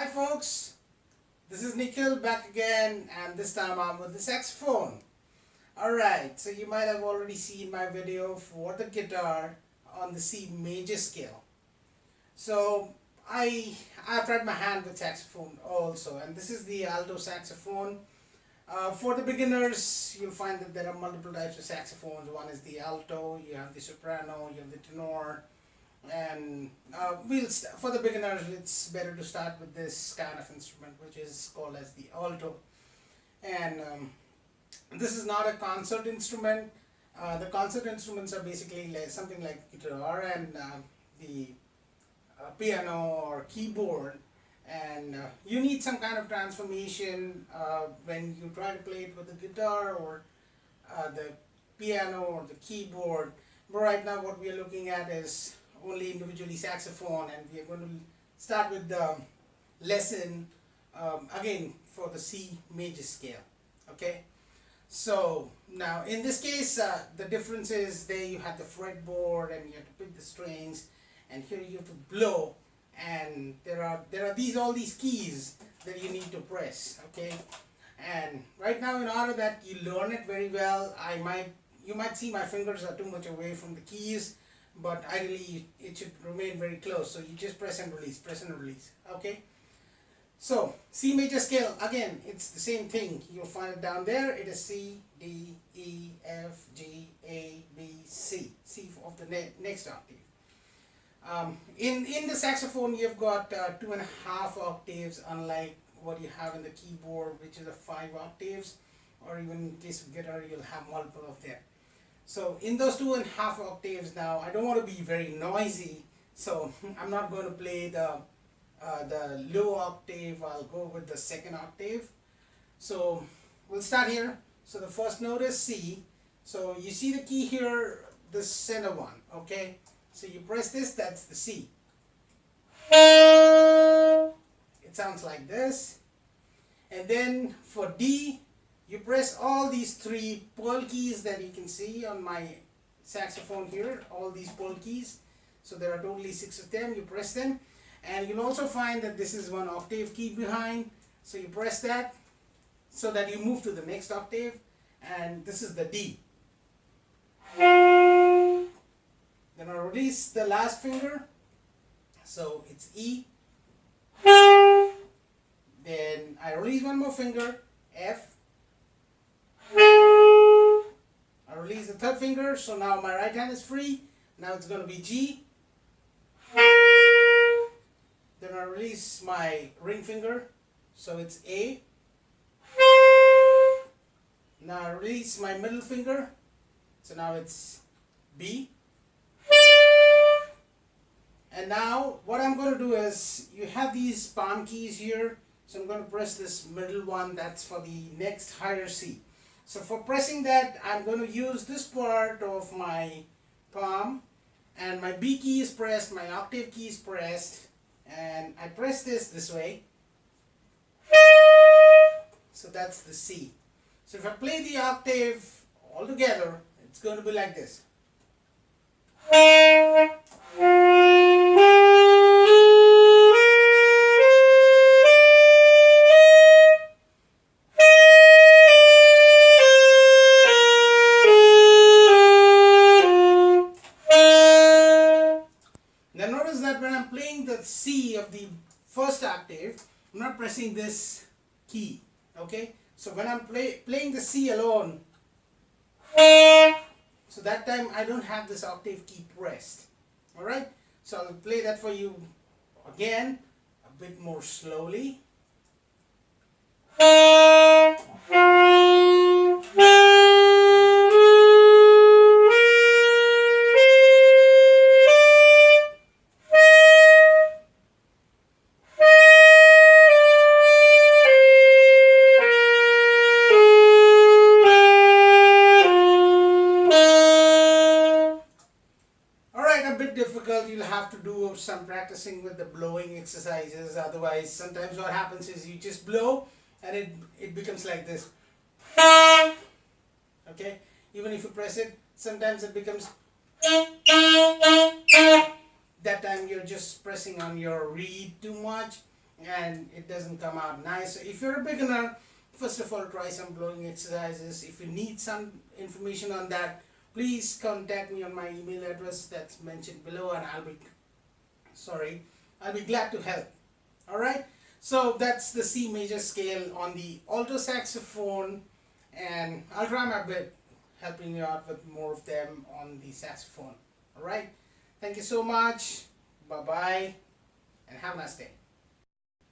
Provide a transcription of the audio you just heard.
Hi folks, this is Nikhil back again, and this time I'm with the saxophone. Alright, so you might have already seen my video for the guitar on the C major scale. So I've tried my hand with saxophone also, and this is the alto saxophone. For the beginners, you'll find that there are multiple types of saxophones. One is the alto, you have the soprano, you have the tenor, and for the beginners it's better to start with this kind of instrument, which is called as the alto. And this is not a concert instrument. The concert instruments are basically like something like guitar and the piano or keyboard, and you need some kind of transformation when you try to play it with the guitar or the piano or the keyboard. But right now what we are looking at is only individually saxophone, and we are going to start with the lesson again for the C major scale. Okay, so now in this case the difference is there you have the fretboard and you have to pick the strings, and here you have to blow, and there are all these keys that you need to press. Okay, and right now in order that you learn it very well, you might see my fingers are too much away from the keys, but ideally it should remain very close. So you just press and release. Okay, so C major scale, again it's the same thing. You'll find it down there. It is C, D, E, F, G, A, B, C. C of the next octave. In the saxophone you've got 2.5 octaves, unlike what you have in the keyboard, which is 5 octaves, or even in case of guitar you'll have multiple of them. So in those 2.5 octaves, now I don't want to be very noisy, so I'm not going to play the low octave. I'll go with the second octave. So we'll start here. So the first note is C. So you see the key here, the center one. Okay, so you press this, that's the C. It sounds like this. And then for D, you press all these 3 pearl keys that you can see on my saxophone here, all these pearl keys. So there are totally 6 of them. You press them, and you'll also find that this is 1 octave key behind. So you press that so that you move to the next octave, and this is the D. Then I release the last finger, so it's E. Then I release one more finger, F. I release the third finger, so now my right hand is free. Now it's going to be G. Then I release my ring finger, so it's A. Now I release my middle finger, so now it's B. And now what I'm going to do is, you have these palm keys here, so I'm going to press this middle one, that's for the next higher C. So for pressing that, I'm going to use this part of my palm, and my B key is pressed, my octave key is pressed, and I press this way. So that's the C. So if I play the octave all together, it's going to be like this. When I'm playing the C of the first octave, I'm not pressing this key. Okay, so when I'm playing the C alone, so that time I don't have this octave key pressed. Alright, so I'll play that for you again a bit more slowly. Difficult, you'll have to do some practicing with the blowing exercises. Otherwise, sometimes what happens is you just blow and it becomes like this. Okay, even if you press it, sometimes it becomes that time you're just pressing on your reed too much, and it doesn't come out nice. So if you're a beginner, first of all, try some blowing exercises. If you need some information on that, please contact me on my email address that's mentioned below, and I'll be glad to help. All right, so that's the C major scale on the alto saxophone, and I'll try my best helping you out with more of them on the saxophone. All right, thank you so much. Bye bye, and have a nice day.